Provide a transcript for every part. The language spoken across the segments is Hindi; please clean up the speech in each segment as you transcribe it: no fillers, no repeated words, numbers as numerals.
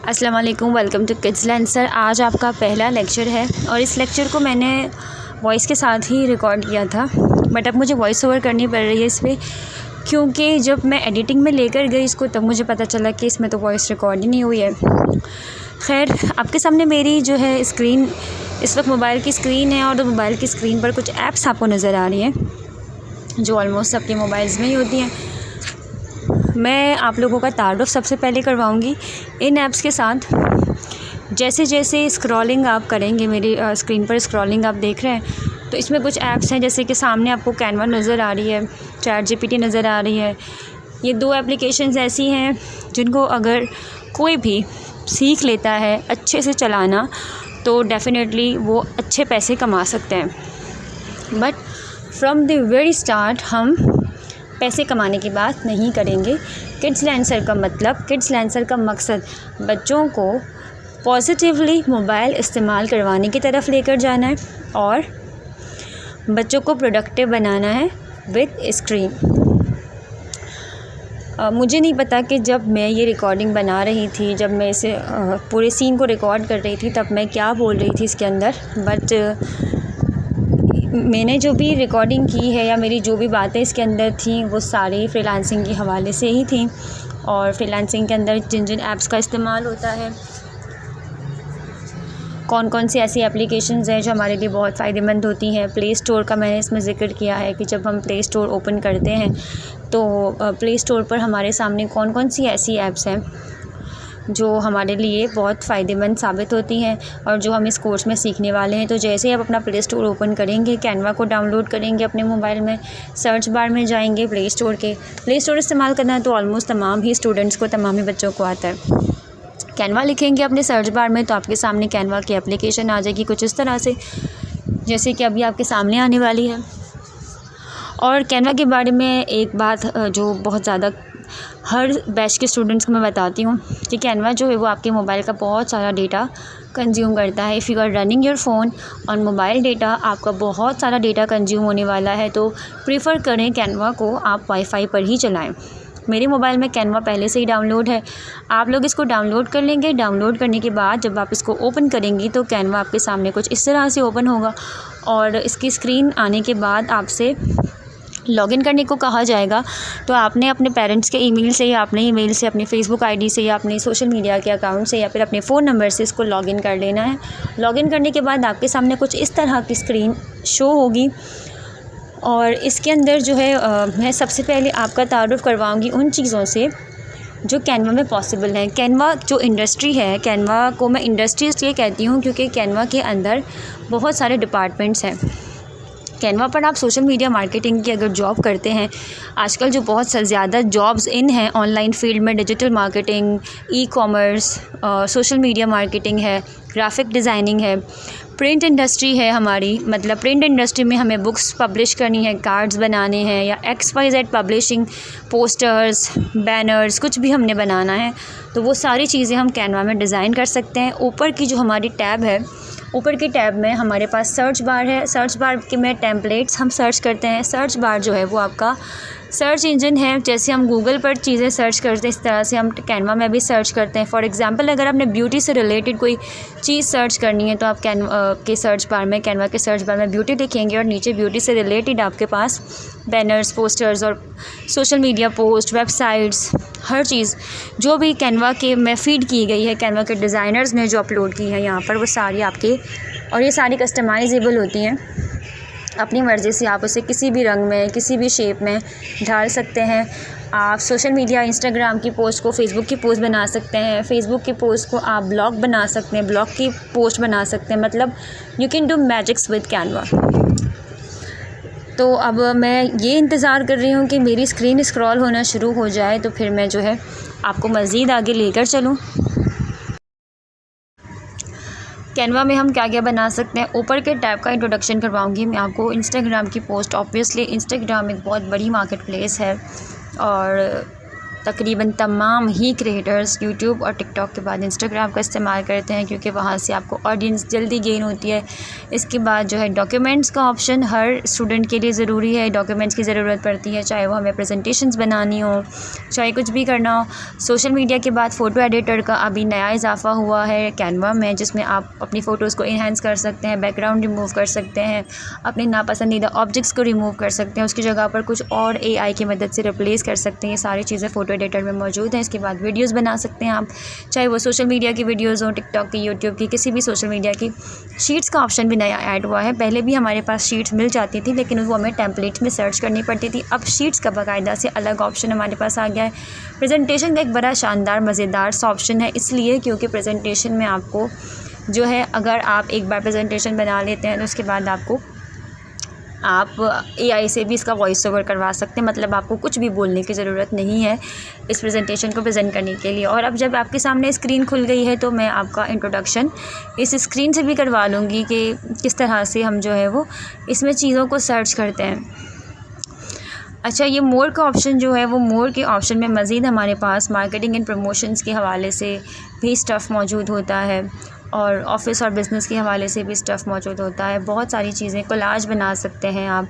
अस्सलाम वालेकुम, welcome to kids learn. Sir, आज आपका पहला लेक्चर है और इस लेक्चर को मैंने वॉइस के साथ ही रिकॉर्ड किया था, बट अब मुझे वॉइस ओवर करनी पड़ रही है इस पर, क्योंकि जब मैं एडिटिंग में लेकर गई इसको तब मुझे पता चला कि इसमें तो वॉइस रिकॉर्ड ही नहीं हुई है। खैर, आपके सामने मेरी जो है स्क्रीन इस वक्त मोबाइल की स्क्रीन है और मोबाइल की स्क्रीन पर कुछ ऐप्स आपको नज़र आ रही हैं जो ऑलमोस्ट सबके मोबाइल्स में ही होती हैं। मैं आप लोगों का तारुफ़ सबसे पहले करवाऊंगी इन ऐप्स के साथ। जैसे जैसे स्क्रॉलिंग आप करेंगे, मेरी स्क्रीन पर स्क्रॉलिंग आप देख रहे हैं, तो इसमें कुछ ऐप्स हैं जैसे कि सामने आपको कैनवा नज़र आ रही है, चैट जीपीटी नज़र आ रही है। ये दो एप्लीकेशंस ऐसी हैं जिनको अगर कोई भी सीख लेता है अच्छे से चलाना तो डेफ़िनेटली वो अच्छे पैसे कमा सकते हैं। But from the very start हम पैसे कमाने की बात नहीं करेंगे। किड्स लर्नर का मतलब, किड्स लर्नर का मकसद बच्चों को पॉजिटिवली मोबाइल इस्तेमाल करवाने की तरफ लेकर जाना है और बच्चों को प्रोडक्टिव बनाना है विद स्क्रीन। मुझे नहीं पता कि जब मैं ये रिकॉर्डिंग बना रही थी, जब मैं इसे पूरे सीन को रिकॉर्ड कर रही थी, तब मैं क्या बोल रही थी इसके अंदर, बट मैंने जो भी रिकॉर्डिंग की है या मेरी जो भी बातें इसके अंदर थी वो सारी फ्रीलांसिंग के हवाले से ही थी। और फ्रीलांसिंग के अंदर जिन जिन ऐप्स का इस्तेमाल होता है, कौन कौन सी ऐसी एप्लीकेशंस हैं जो हमारे लिए बहुत फ़ायदेमंद होती हैं। प्ले स्टोर का मैंने इसमें ज़िक्र किया है कि जब हम प्ले स्टोर ओपन करते हैं तो प्ले स्टोर पर हमारे सामने कौन कौन सी ऐसी ऐप्स हैं जो हमारे लिए बहुत फ़ायदेमंद साबित होती हैं और जो हम इस कोर्स में सीखने वाले हैं। तो जैसे ही आप अपना प्ले स्टोर ओपन करेंगे, कैनवा को डाउनलोड करेंगे अपने मोबाइल में, सर्च बार में जाएंगे प्ले स्टोर इस्तेमाल करना है तो ऑलमोस्ट तमाम ही स्टूडेंट्स को, तमाम ही बच्चों को आता है। कैनवा लिखेंगे अपने सर्च बार में तो आपके सामने कैनवा की एप्लीकेशन आ जाएगी कुछ इस तरह से, जैसे कि अभी आपके सामने आने वाली है। और कैनवा के बारे में एक बात जो बहुत ज़्यादा हर बैच के स्टूडेंट्स को मैं बताती हूँ कि कैनवा जो है वो आपके मोबाइल का बहुत सारा डेटा कंज्यूम करता है। If you are running your phone on mobile data, आपका बहुत सारा डेटा कंज्यूम होने वाला है, तो प्रीफर करें कैनवा को आप वाईफाई पर ही चलाएं। मेरे मोबाइल में कैनवा पहले से ही डाउनलोड है, आप लोग इसको डाउनलोड कर लेंगे। डाउनलोड करने के बाद जब आप इसको ओपन करेंगी तो कैनवा आपके सामने कुछ इस तरह से ओपन होगा और इसकी स्क्रीन आने के बाद आपसे लॉगिन करने को कहा जाएगा। तो आपने अपने पेरेंट्स के ईमेल से या अपने ईमेल से, अपने फेसबुक आईडी से या अपने सोशल मीडिया के अकाउंट से या फिर अपने फ़ोन नंबर से इसको लॉगिन कर लेना है। लॉगिन करने के बाद आपके सामने कुछ इस तरह की स्क्रीन शो होगी और इसके अंदर जो है मैं सबसे पहले आपका तारुफ़ करवाऊँगी उन चीज़ों से जो कैनवा में पॉसिबल हैं। कैनवा जो इंडस्ट्री है, कैनवा को मैं इंडस्ट्री इसलिए कहती हूँ क्योंकि कैनवा के अंदर बहुत सारे डिपार्टमेंट्स हैं। कैनवा पर आप सोशल मीडिया मार्केटिंग की अगर जॉब करते हैं, आजकल जो बहुत ज़्यादा जॉब्स इन हैं ऑनलाइन फील्ड में, digital marketing, e commerce, social media marketing है, ग्राफिक डिज़ाइनिंग है, प्रिंट इंडस्ट्री है हमारी, मतलब प्रिंट इंडस्ट्री में हमें बुक्स पब्लिश करनी है, कार्ड्स बनाने हैं या XYZ पब्लिशिंग, पोस्टर्स, बैनर्स, कुछ भी हमने बनाना है तो वो सारी चीज़ें हम कैनवा में डिज़ाइन कर सकते हैं। ऊपर की जो हमारी टैब है, ऊपर की टैब में हमारे पास सर्च बार है। सर्च बार के में टेम्पलेट्स हम सर्च करते हैं। सर्च बार जो है वो आपका सर्च इंजन है। जैसे हम गूगल पर चीज़ें सर्च करते हैं इस तरह से हम कैनवा में भी सर्च करते हैं। फॉर एग्जांपल, अगर आपने ब्यूटी से रिलेटेड कोई चीज़ सर्च करनी है तो आप कैनवा के सर्च बार में, कैनवा के सर्च बार में ब्यूटी लिखेंगे और नीचे ब्यूटी से रिलेटेड आपके पास बैनर्स, पोस्टर्स और सोशल मीडिया पोस्ट, वेबसाइट्स, हर चीज़ जो भी कैनवा के में फ़ीड की गई है, कैनवा के डिज़ाइनर्स ने जो अपलोड की है यहाँ पर, वो सारी आपके, और ये सारी कस्टमाइजेबल होती हैं। अपनी मर्ज़ी से आप उसे किसी भी रंग में, किसी भी शेप में ढाल सकते हैं। आप सोशल मीडिया, इंस्टाग्राम की पोस्ट को फेसबुक की पोस्ट बना सकते हैं, फेसबुक की पोस्ट को आप ब्लॉग बना सकते हैं, ब्लॉग की पोस्ट बना सकते हैं। मतलब you can do magics with Canva. तो अब मैं ये इंतज़ार कर रही हूँ कि मेरी स्क्रीन स्क्रॉल होना शुरू हो जाए तो फिर मैं जो है आपको मज़ीद आगे लेकर चलूँ। कैनवा में हम क्या क्या बना सकते हैं, ऊपर के टैब का इंट्रोडक्शन करवाऊंगी मैं आपको। इंस्टाग्राम की पोस्ट, ऑब्वियसली इंस्टाग्राम एक बहुत बड़ी मार्केट प्लेस है और तकरीबन तमाम ही क्रिएटर्स यूट्यूब और टिकटॉक के बाद इंस्टाग्राम का इस्तेमाल करते हैं, क्योंकि वहाँ से आपको ऑडियंस जल्दी गेन होती है। इसके बाद जो है डॉक्यूमेंट्स का ऑप्शन हर स्टूडेंट के लिए ज़रूरी है। डॉक्यूमेंट्स की ज़रूरत पड़ती है, चाहे वो हमें प्रेजेंटेशंस बनानी हो, चाहे कुछ भी करना हो। सोशल मीडिया के बाद फ़ोटो एडिटर का अभी नया इजाफा हुआ है कैनवा में, जिसमें आप अपनी फ़ोटोज़ को इन्हेंस कर सकते हैं, बैकग्राउंड रिमूव कर सकते हैं, अपने नापसंदीदा ऑब्जेक्ट्स को रिमूव कर सकते हैं, उसकी जगह पर कुछ और AI की मदद से रिप्लेस कर सकते हैं। ये सारी चीज़ें फ़ोटो एडिटर में मौजूद हैं। इसके बाद वीडियोज़ बना सकते हैं आप, चाहे वो सोशल मीडिया की वीडियोज़ हो, टिकटॉक की, यूट्यूब की, किसी भी सोशल मीडिया की। शीट्स का ऑप्शन भी नया ऐड हुआ है। पहले भी हमारे पास शीट्स मिल जाती थी, लेकिन वो हमें टेम्पलेट्स में सर्च करनी पड़ती थी। अब शीट्स का बाकायदा से अलग ऑप्शन हमारे पास आ गया है। प्रेजेंटेशन का एक बड़ा शानदार मज़ेदार सा ऑप्शन है, इसलिए क्योंकि प्रेजेंटेशन में आपको जो है, अगर आप एक बार प्रेजेंटेशन बना लेते हैं तो उसके बाद आप AI से भी इसका वॉइस ओवर करवा सकते हैं। मतलब आपको कुछ भी बोलने की ज़रूरत नहीं है इस प्रेजेंटेशन को प्रेजेंट करने के लिए। और अब जब आपके सामने स्क्रीन खुल गई है तो मैं आपका इंट्रोडक्शन इस स्क्रीन से भी करवा लूँगी कि किस तरह से हम जो है वो इसमें चीज़ों को सर्च करते हैं। अच्छा, ये मोर का ऑप्शन जो है, वो मोर के ऑप्शन में मज़ीद हमारे पास मार्केटिंग एंड प्रमोशंस के हवाले से भी स्टफ़ मौजूद होता है, और ऑफ़िस और बिज़नेस के हवाले से भी स्टफ़ मौजूद होता है। बहुत सारी चीज़ें, कोलाज बना सकते हैं आप।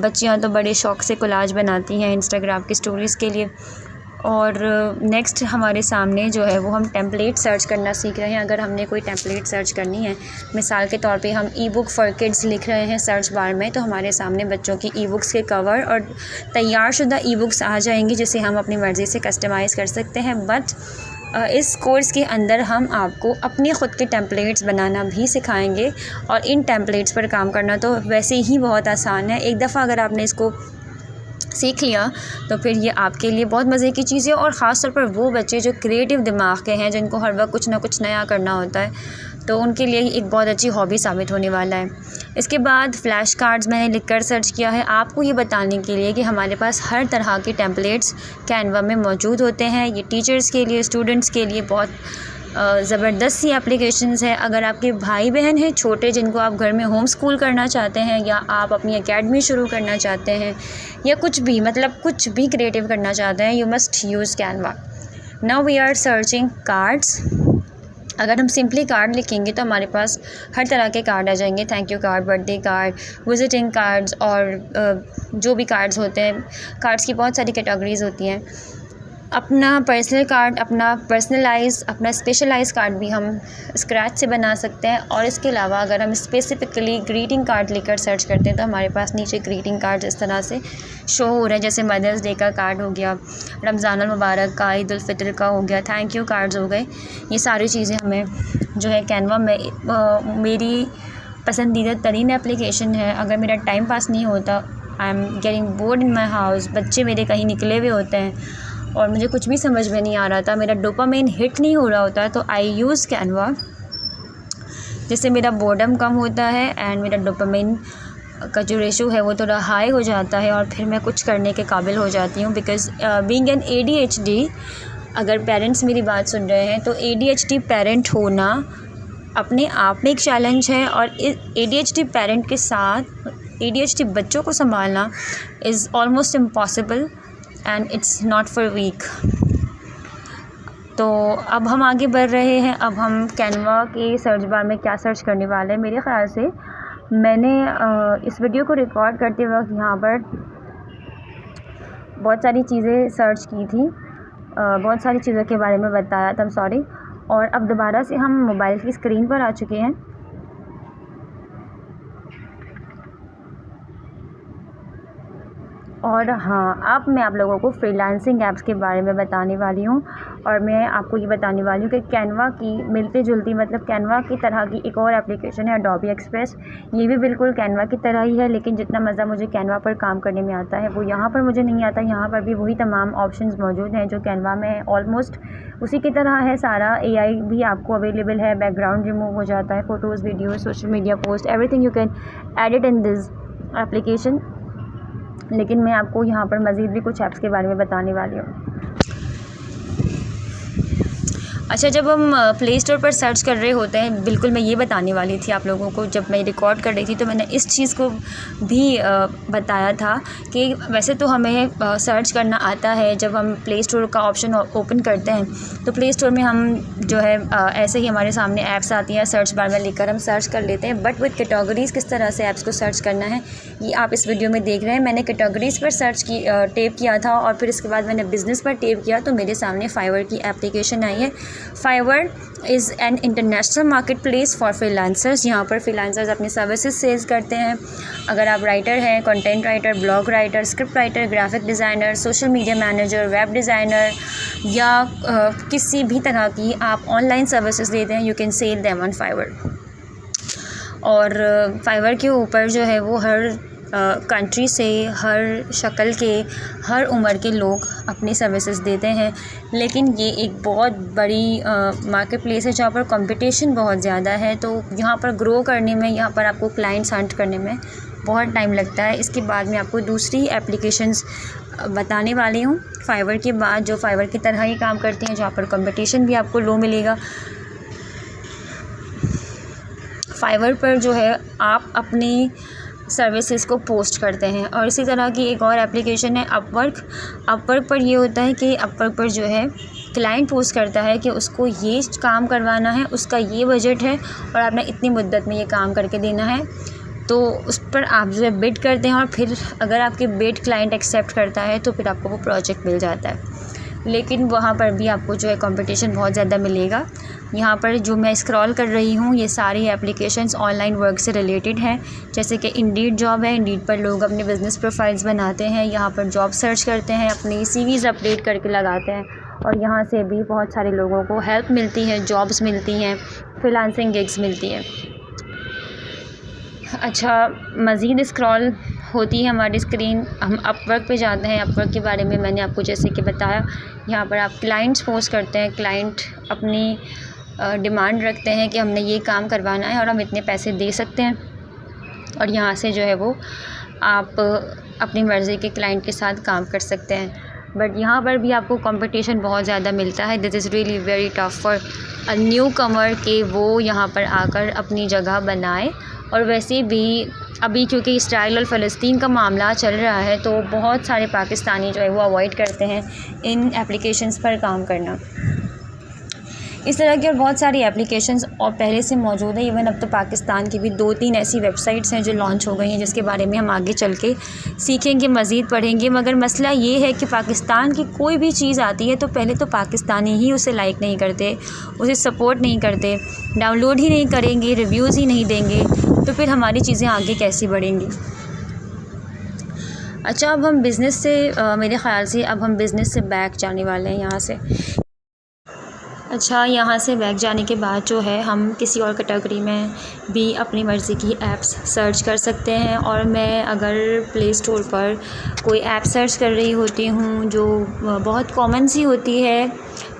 बच्चियां तो बड़े शौक़ से कोलाज बनाती हैं इंस्टाग्राम की स्टोरीज़ के लिए। और नेक्स्ट हमारे सामने जो है वो हम टेम्पलेट सर्च करना सीख रहे हैं। अगर हमने कोई टेम्पलेट सर्च करनी है, मिसाल के तौर पे हम ई-बुक फॉर किड्स लिख रहे हैं सर्च बार में, तो हमारे सामने बच्चों की ई-बुक्स के कवर और तैयार शुदा ई-बुक्स आ जाएंगी, जिसे हम अपनी मर्ज़ी से कस्टमाइज़ कर सकते हैं। बट इस कोर्स के अंदर हम आपको अपने ख़ुद के टेम्पलेट्स बनाना भी सिखाएंगे, और इन टेम्पलेट्स पर काम करना तो वैसे ही बहुत आसान है। एक दफ़ा अगर आपने इसको सीख लिया तो फिर ये आपके लिए बहुत मज़े की चीज़ है। और ख़ास तौर पर वो बच्चे जो क्रिएटिव दिमाग के हैं, जिनको हर वक्त कुछ ना कुछ नया करना होता है, तो उनके लिए एक बहुत अच्छी हॉबी साबित होने वाला है। इसके बाद फ़्लैश कार्ड्स मैंने लिखकर सर्च किया है आपको ये बताने के लिए कि हमारे पास हर तरह के टेम्पलेट्स कैनवा में मौजूद होते हैं। ये टीचर्स के लिए, स्टूडेंट्स के लिए बहुत ज़बरदस्त सी एप्लीकेशंस है। अगर आपके भाई बहन हैं छोटे, जिनको आप घर में होम स्कूल करना चाहते हैं, या आप अपनी एकेडमी शुरू करना चाहते हैं, या कुछ भी, मतलब कुछ भी क्रिएटिव करना चाहते हैं, you must use Canva. Now we are searching cards. अगर हम सिंपली कार्ड लिखेंगे तो हमारे पास हर तरह के कार्ड आ जाएंगे। Thank you card, birthday card, visiting cards, और जो भी कार्ड्स होते हैं। कार्ड्स की बहुत सारी कैटेगरीज़ होती हैं। अपना पर्सनल कार्ड, अपना पर्सनलाइज़, अपना स्पेशलाइज़ कार्ड भी हम स्क्रैच से बना सकते हैं। और इसके अलावा अगर हम स्पेसिफ़िकली ग्रीटिंग कार्ड लेकर सर्च करते हैं तो हमारे पास नीचे ग्रीटिंग कार्ड इस तरह से शो हो रहा है, जैसे मदर्स डे का कार्ड हो गया, रमज़ानुल मुबारक का, ईद उल फितर का हो गया, थैंक यू कार्ड्स हो गए। ये सारी चीज़ें हमें जो है कैनवा में मेरी पसंदीदा तरीन एप्लीकेशन है। अगर मेरा टाइम पास नहीं होता, I am getting bored in my house, बच्चे मेरे कहीं निकले हुए होते हैं और मुझे कुछ भी समझ में नहीं आ रहा था, मेरा डोपामाइन हिट नहीं हो रहा होता, तो आई यूज़ कैनवा, जिससे मेरा बोर्डम कम होता है एंड मेरा डोपामाइन का जो रेशो है वो थोड़ा हाई हो जाता है, और फिर मैं कुछ करने के काबिल हो जाती हूँ। बिकॉज़ बीइंग एन ADHD, अगर पेरेंट्स मेरी बात सुन रहे हैं तो ADHD पेरेंट होना अपने आप में एक चैलेंज है, और ADHD पेरेंट के साथ ADHD बच्चों को संभालना is almost impossible and it's not for weak. तो अब हम आगे बढ़ रहे हैं। अब हम कैनवा के सर्च बार में क्या सर्च करने वाले हैं। मेरे ख़्याल से मैंने इस वीडियो को रिकॉर्ड करते वक्त यहाँ पर बहुत सारी चीज़ें सर्च की थी, बहुत सारी चीज़ों के बारे में बताया था, सॉरी। और अब दोबारा से हम मोबाइल की स्क्रीन पर आ चुके हैं। और हाँ, अब मैं आप लोगों को फ्रीलांसिंग ऐप्स के बारे में बताने वाली हूँ, और मैं आपको ये बताने वाली हूँ कि कैनवा की मिलती जुलती, मतलब कैनवा की तरह की एक और एप्लीकेशन है अडोबी एक्सप्रेस। ये भी बिल्कुल कैनवा की तरह ही है, लेकिन जितना मज़ा मुझे कैनवा पर काम करने में आता है वो यहाँ पर मुझे नहीं आता। यहाँ पर भी वही तमाम ऑप्शंस मौजूद हैं जो कैनवा में है, ऑलमोस्ट उसी की तरह है सारा। AI भी आपको अवेलेबल है, बैकग्राउंड रिमूव हो जाता है, photos, videos, social media post, everything you can edit in this application. लेकिन मैं आपको यहाँ पर मज़ीद भी कुछ ऐप्स के बारे में बताने वाली हूँ। अच्छा, जब हम प्ले स्टोर पर सर्च कर रहे होते हैं, बिल्कुल मैं ये बताने वाली थी आप लोगों को, जब मैं रिकॉर्ड कर रही थी तो मैंने इस चीज़ को भी बताया था कि वैसे तो हमें सर्च करना आता है। जब हम प्ले स्टोर का ऑप्शन ओपन करते हैं तो प्ले स्टोर में हम जो है ऐसे ही हमारे सामने ऐप्स आती हैं, सर्च बार में लिखकर हम सर्च कर लेते हैं। बट विद कैटेगरीज़ किस तरह से ऐप्स को सर्च करना है ये आप इस वीडियो में देख रहे हैं। मैंने कैटेगरीज़ पर टैप किया था और फिर इसके बाद मैंने बिज़नेस पर टैप किया तो मेरे सामने फाइवर की एप्लीकेशन आई है। Fiverr is an international marketplace for freelancers. यहाँ पर फ्रीलांसर्स अपनी सर्विसेज सेल्स करते हैं। अगर आप राइटर हैं, content writer, blog writer, script writer, graphic designer, social media manager, web designer या किसी भी तरह की आप ऑनलाइन सर्विसेज देते हैं, you can sell them on Fiverr. और फाइवर के ऊपर जो है वो हर कंट्री से, हर शक्ल के, हर उम्र के लोग अपनी सर्विसेज देते हैं। लेकिन ये एक बहुत बड़ी मार्केट प्लेस है जहाँ पर कंपटीशन बहुत ज़्यादा है। तो यहाँ पर ग्रो करने में, यहाँ पर आपको क्लाइंट्स हंट करने में बहुत टाइम लगता है। इसके बाद मैं आपको दूसरी एप्लीकेशंस बताने वाली हूँ फाइवर के बाद, जो फाइवर की तरह ही काम करती हैं, जहाँ पर कंपटीशन भी आपको लो मिलेगा। फाइवर पर जो है आप अपनी सर्विसेज को पोस्ट करते हैं। और इसी तरह की एक और एप्लीकेशन है अपवर्क। अपवर्क पर ये होता है कि अपवर्क पर जो है क्लाइंट पोस्ट करता है कि उसको ये काम करवाना है, उसका ये बजट है और आपने इतनी मुद्दत में ये काम करके देना है। तो उस पर आप जो है बिड करते हैं और फिर अगर आपके बिड क्लाइंट एक्सेप्ट करता है तो फिर आपको वो प्रोजेक्ट मिल जाता है। लेकिन वहाँ पर भी आपको जो है कंपटीशन बहुत ज़्यादा मिलेगा। यहाँ पर जो मैं स्क्रॉल कर रही हूँ ये सारी एप्लीकेशंस ऑनलाइन वर्क से रिलेटेड हैं। जैसे कि इंडीड जॉब है, इंडीड पर लोग अपने बिज़नेस प्रोफाइल्स बनाते हैं, यहाँ पर जॉब सर्च करते हैं, अपनी सीवीज़ अपडेट करके लगाते हैं और यहाँ से भी बहुत सारे लोगों को हेल्प मिलती है, जॉब्स मिलती हैं, फ्रीलांसिंग गिग्स मिलती हैं। अच्छा, मज़ीद स्क्रॉल होती है हमारी स्क्रीन, हम अपवर्क पे जाते हैं। अपवर्क के बारे में मैंने आपको जैसे कि बताया, यहाँ पर आप क्लाइंट्स पोस्ट करते हैं, क्लाइंट अपनी डिमांड रखते हैं कि हमने ये काम करवाना है और हम इतने पैसे दे सकते हैं। और यहाँ से जो है वो आप अपनी मर्ज़ी के क्लाइंट के साथ काम कर सकते हैं। बट यहाँ पर भी आपको कंपटीशन बहुत ज़्यादा मिलता है। This is really very tough for a newcomer कि वो यहाँ पर आकर अपनी जगह बनाए। और वैसे भी अभी क्योंकि इसराइल और फ़लस्तीन का मामला चल रहा है तो बहुत सारे पाकिस्तानी जो है वो अवॉइड करते हैं इन एप्लीकेशंस पर काम करना। इस तरह की और बहुत सारी एप्लीकेशंस और पहले से मौजूद है। इवन अब तो पाकिस्तान की भी 2-3 ऐसी वेबसाइट्स हैं जो लॉन्च हो गई हैं, जिसके बारे में हम आगे चल के सीखेंगे, मज़ीद पढ़ेंगे। मगर मसला ये है कि पाकिस्तान की कोई भी चीज़ आती है तो पहले तो पाकिस्तानी ही उसे लाइक नहीं करते, उसे सपोर्ट नहीं करते, डाउनलोड ही नहीं करेंगे, रिव्यूज़ ही नहीं देंगे, तो फिर हमारी चीज़ें आगे कैसी बढ़ेंगी। अच्छा, अब हम बिज़नेस से मेरे ख़्याल से अब हम बिज़नेस से बैक जाने वाले हैं यहाँ से। अच्छा, यहाँ से बैक जाने के बाद जो है हम किसी और कैटेगरी में भी अपनी मर्ज़ी की ऐप्स सर्च कर सकते हैं। और मैं अगर प्ले स्टोर पर कोई ऐप सर्च कर रही होती हूँ जो बहुत कॉमन सी होती है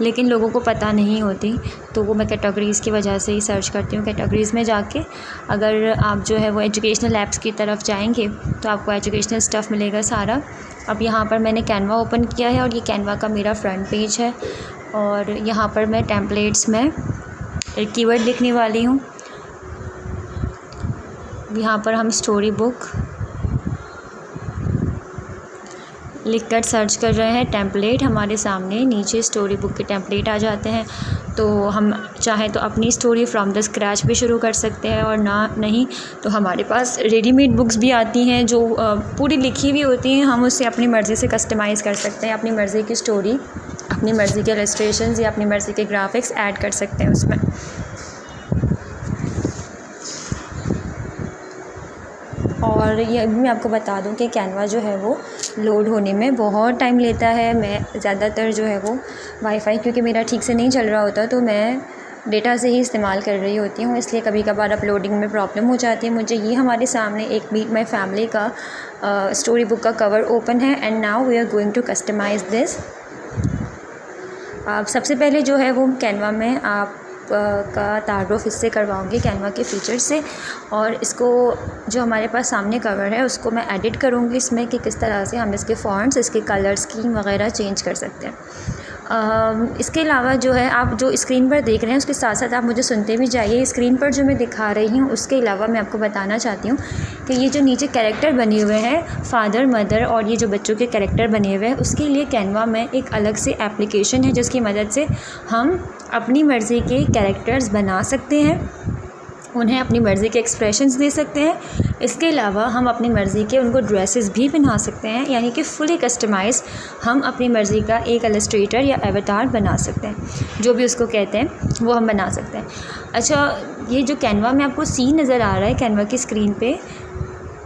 लेकिन लोगों को पता नहीं होती, तो वो मैं कैटेगरीज़ की वजह से ही सर्च करती हूँ। कैटेगरीज़ में जाके अगर आप जो है वो एजुकेशनल ऐप्स की तरफ जाएंगे तो आपको एजुकेशनल स्टफ़ मिलेगा सारा। अब यहाँ पर मैंने कैनवा ओपन किया है और ये कैनवा का मेरा फ्रंट पेज है। और यहाँ पर मैं टेम्पलेट्स में एक कीवर्ड लिखने वाली हूँ। यहाँ पर हम स्टोरी बुक लिखकर सर्च कर रहे हैं। टेम्पलेट हमारे सामने नीचे स्टोरी बुक के टेम्पलेट आ जाते हैं। तो हम चाहें तो अपनी स्टोरी फ्रॉम द स्क्रैच भी शुरू कर सकते हैं और नहीं तो हमारे पास रेडीमेड बुक्स भी आती हैं जो पूरी लिखी हुई होती हैं। हम उससे अपनी मर्ज़ी से कस्टमाइज़ कर सकते हैं, अपनी मर्ज़ी की स्टोरी, अपनी मर्ज़ी के इलस्ट्रेशंस या अपनी मर्ज़ी के ग्राफिक्स ऐड कर सकते हैं उसमें। और ये भी मैं आपको बता दूं कि कैनवा जो है वो लोड होने में बहुत टाइम लेता है। मैं ज़्यादातर जो है वो वाईफ़ाई क्योंकि मेरा ठीक से नहीं चल रहा होता तो मैं डेटा से ही इस्तेमाल कर रही होती हूँ, इसलिए कभी कभार अपलोडिंग में प्रॉब्लम हो जाती है मुझे। ये हमारे सामने एक मीट माई फैमिली का स्टोरी बुक का कवर ओपन है and now we are going to customise this. आप सबसे पहले जो है वो कैनवा में आप का तारुफ इससे करवाऊँगी कैनवा के फ़ीचर से। और इसको जो हमारे पास सामने कवर है उसको मैं एडिट करूँगी इसमें कि किस तरह से हम इसके फ़ॉन्ट्स, इसके कलर स्कीम वगैरह चेंज कर सकते हैं। इसके अलावा जो है आप जो स्क्रीन पर देख रहे हैं उसके साथ साथ आप मुझे सुनते भी जाइए। स्क्रीन पर जो मैं दिखा रही हूँ उसके अलावा मैं आपको बताना चाहती हूँ कि ये जो नीचे कैरेक्टर बने हुए हैं फादर मदर और ये जो बच्चों के कैरेक्टर बने हुए हैं, उसके लिए कैनवा में एक अलग से एप्लीकेशन है जिसकी मदद से हम अपनी मर्ज़ी के कैरेक्टर्स बना सकते हैं, उन्हें अपनी मर्ज़ी के एक्सप्रेशंस दे सकते हैं। इसके अलावा हम अपनी मर्ज़ी के उनको ड्रेसेस भी पहना सकते हैं, यानी कि फुली कस्टमाइज़ हम अपनी मर्ज़ी का एक इलस्ट्रेटर या एवतार बना सकते हैं, जो भी उसको कहते हैं वो हम बना सकते हैं। अच्छा, ये जो कैनवा में आपको सीन नज़र आ रहा है कैनवा की स्क्रीन पे,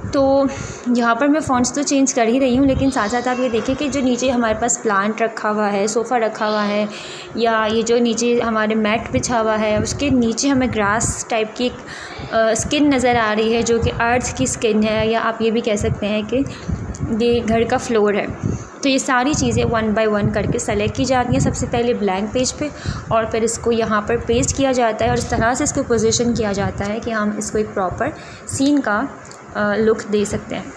तो यहाँ पर मैं फ़ॉन्ट्स तो चेंज कर ही रही हूँ, लेकिन साथ साथ आप ये देखिए कि जो नीचे हमारे पास प्लांट रखा हुआ है, सोफ़ा रखा हुआ है, या ये जो नीचे हमारे मैट बिछा हुआ है, उसके नीचे हमें ग्रास टाइप की एक स्किन नज़र आ रही है जो कि अर्थ की स्किन है, या आप ये भी कह सकते हैं कि ये घर का फ्लोर है। तो ये सारी चीज़ें वन बाय वन करके सेलेक्ट की जाती हैं सबसे पहले ब्लैंक पेज पे, और फिर इसको यहाँ पर पेस्ट किया जाता है और इस तरह से इसको पोजीशन किया जाता है कि हम इसको एक प्रॉपर सीन का लुक दे सकते हैं।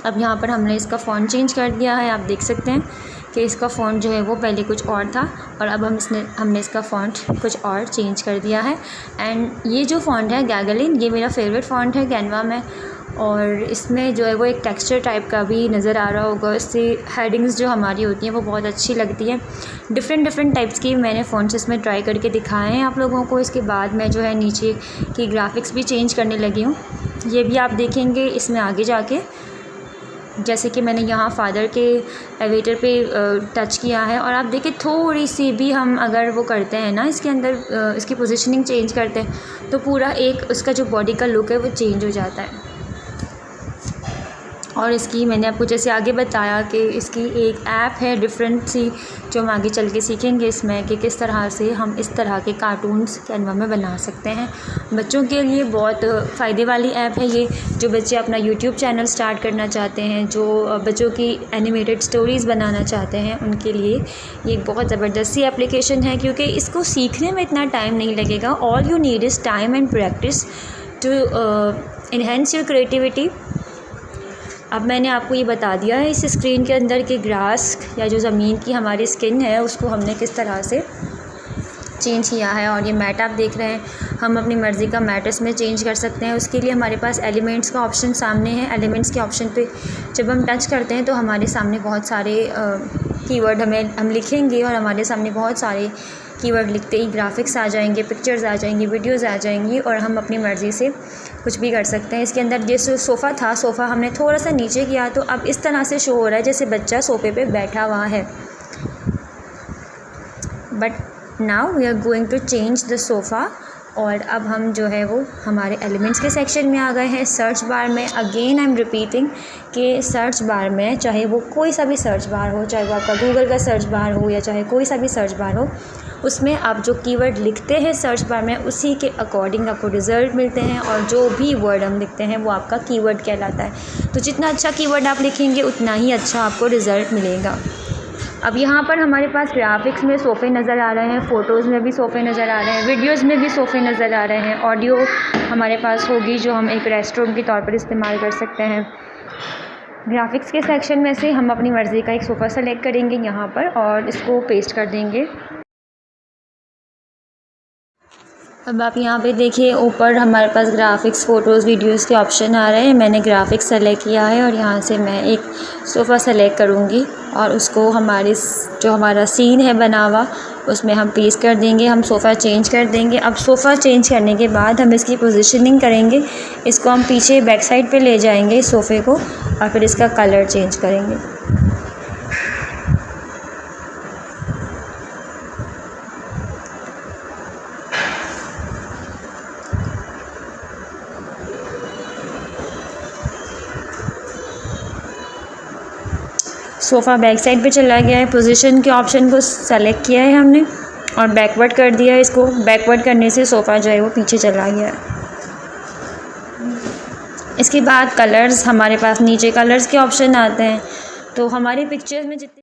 अब यहाँ पर हमने इसका फ़ॉन्ट चेंज कर दिया है, आप देख सकते हैं कि इसका फ़ॉन्ट जो है वो पहले कुछ और था और अब हमने इसका फ़ॉन्ट कुछ और चेंज कर दिया है। एंड ये जो फ़ॉन्ट है गैगलिन, ये मेरा फेवरेट फ़ॉन्ट है कैनवा में, और इसमें जो है वो एक टेक्सचर टाइप का भी नज़र आ रहा होगा। इससे हेडिंग्स जो हमारी होती हैं वो बहुत अच्छी लगती हैं। डिफरेंट टाइप्स की मैंने फ़ॉन्ट्स इसमें ट्राई करके दिखाए हैं आप लोगों को। इसके बाद मैं जो है नीचे की ग्राफिक्स भी चेंज करने लगी हूँ, ये भी आप देखेंगे इसमें आगे जाके। जैसे कि मैंने यहाँ फादर के एवेटर पे टच किया है, और आप देखिए थोड़ी सी भी हम अगर वो करते हैं ना इसके अंदर इसकी पोजीशनिंग चेंज करते हैं तो पूरा एक उसका जो बॉडी का लुक है वो चेंज हो जाता है। और इसकी मैंने आपको जैसे आगे बताया कि इसकी एक ऐप है डिफरेंट सी, जो हम आगे चल के सीखेंगे इसमें कि किस तरह से हम इस तरह के कार्टून्स कैनवा में बना सकते हैं। बच्चों के लिए बहुत फ़ायदे वाली ऐप है ये, जो बच्चे अपना यूट्यूब चैनल स्टार्ट करना चाहते हैं, जो बच्चों की एनिमेटेड स्टोरीज़ बनाना चाहते हैं, उनके लिए ये एक बहुत ज़बरदस्त सी एप्लीकेशन है, क्योंकि इसको सीखने में इतना टाइम नहीं लगेगा। All you need is time and practice to enhance your creativity. अब मैंने आपको ये बता दिया है इस स्क्रीन के अंदर कि ग्रास या जो ज़मीन की हमारी स्किन है उसको हमने किस तरह से चेंज किया है। और ये मैट आप देख रहे हैं, हम अपनी मर्ज़ी का मैट इसमें चेंज कर सकते हैं। उसके लिए हमारे पास एलिमेंट्स का ऑप्शन सामने है। एलिमेंट्स के ऑप्शन पे जब हम टच करते हैं तो हमारे सामने बहुत सारे कीवर्ड हम लिखेंगे, और हमारे सामने बहुत सारे कीवर्ड लिखते ही ग्राफिक्स आ जाएंगे, पिक्चर्स आ जाएंगी, वीडियोज़ आ जाएंगी, और हम अपनी मर्ज़ी से कुछ भी कर सकते हैं। इसके अंदर जैसे सोफ़ा था, सोफ़ा हमने थोड़ा सा नीचे किया तो अब इस तरह से शो हो रहा है जैसे बच्चा सोफ़े पे बैठा हुआ है। But now we are going to change the sofa, और अब हम जो है वो हमारे एलिमेंट्स के सेक्शन में आ गए हैं। सर्च बार में अगेन आई एम रिपीटिंग कि सर्च बार में चाहे वो कोई सा भी सर्च बार हो, चाहे वो आपका गूगल का सर्च बार हो या चाहे कोई सा भी सर्च बार हो, उसमें आप जो कीवर्ड लिखते हैं सर्च बार में उसी के अकॉर्डिंग आपको रिज़ल्ट मिलते हैं, और जो भी वर्ड हम लिखते हैं वो आपका कीवर्ड कहलाता है। तो जितना अच्छा कीवर्ड आप लिखेंगे उतना ही अच्छा आपको रिज़ल्ट मिलेगा। अब यहाँ पर हमारे पास ग्राफिक्स में सोफ़े नज़र आ रहे हैं, फ़ोटोज़ में भी सोफ़े नज़र आ रहे हैं, वीडियोज़ में भी सोफ़े नज़र आ रहे हैं, ऑडियो हमारे पास होगी जो हम एक रेस्ट रूम के तौर पर इस्तेमाल कर सकते हैं। ग्राफिक्स के सेक्शन में से हम अपनी मर्ज़ी का एक सोफ़ा सेलेक्ट करेंगे यहाँ पर और इसको पेस्ट कर देंगे। अब आप यहाँ पे देखिए ऊपर हमारे पास ग्राफिक्स, फ़ोटोज़, वीडियोज़ के ऑप्शन आ रहे हैं। मैंने ग्राफिक्स सेलेक्ट किया है और यहाँ से मैं एक सोफ़ा सेलेक्ट करूँगी और उसको जो हमारा सीन है बना हुआ उसमें हम पेस्ट कर देंगे। हम सोफ़ा चेंज कर देंगे। अब सोफ़ा चेंज करने के बाद हम इसकी पोजीशनिंग करेंगे। इसको हम पीछे बैक साइड पे ले जाएंगे इस सोफ़े को, और फिर इसका कलर चेंज करेंगे। सोफ़ा बैक साइड पे चला गया है। पोजीशन के ऑप्शन को सेलेक्ट किया है हमने और बैकवर्ड कर दिया है इसको। बैकवर्ड करने से सोफ़ा जो है वो पीछे चला गया है। इसके बाद कलर्स, हमारे पास नीचे कलर्स के ऑप्शन आते हैं। तो हमारी पिक्चर्स में जितने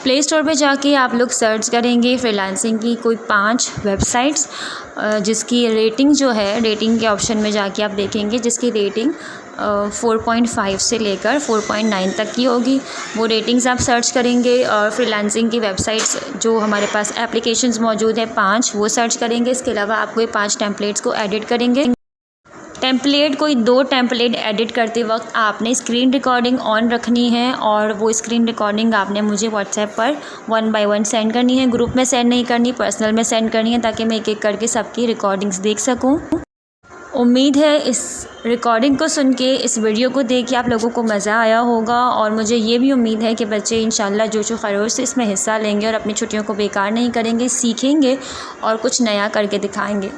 प्ले स्टोर पे जाके आप लोग सर्च करेंगे फ्रीलांसिंग की कोई 5 वेबसाइट्स जिसकी रेटिंग जो है, रेटिंग के ऑप्शन में जाके आप देखेंगे जिसकी रेटिंग 4.5 से लेकर 4.9 तक की होगी। वो रेटिंग्स आप सर्च करेंगे और फ्रीलांसिंग की वेबसाइट्स जो हमारे पास एप्लीकेशंस मौजूद है 5 वो सर्च करेंगे। इसके अलावा आप कोई 5 टेम्पलेट्स को एडिट करेंगे। टेम्पलेट कोई 2 टेम्पलेट एडिट करते वक्त आपने स्क्रीन रिकॉर्डिंग ऑन रखनी है और वो स्क्रीन रिकॉर्डिंग आपने मुझे व्हाट्सएप पर 1 बाय 1 सेंड करनी है। ग्रुप में सेंड नहीं करनी, पर्सनल में सेंड करनी है ताकि मैं एक एक करके सबकी रिकॉर्डिंग्स देख सकूं। उम्मीद है इस रिकॉर्डिंग को सुन के, इस वीडियो को देख के आप लोगों को मज़ा आया होगा और मुझे ये भी उम्मीद है कि बच्चे इंशाल्लाह जोश व खरोश से इसमें हिस्सा लेंगे और अपनी छुट्टियों को बेकार नहीं करेंगे, सीखेंगे और कुछ नया करके दिखाएंगे।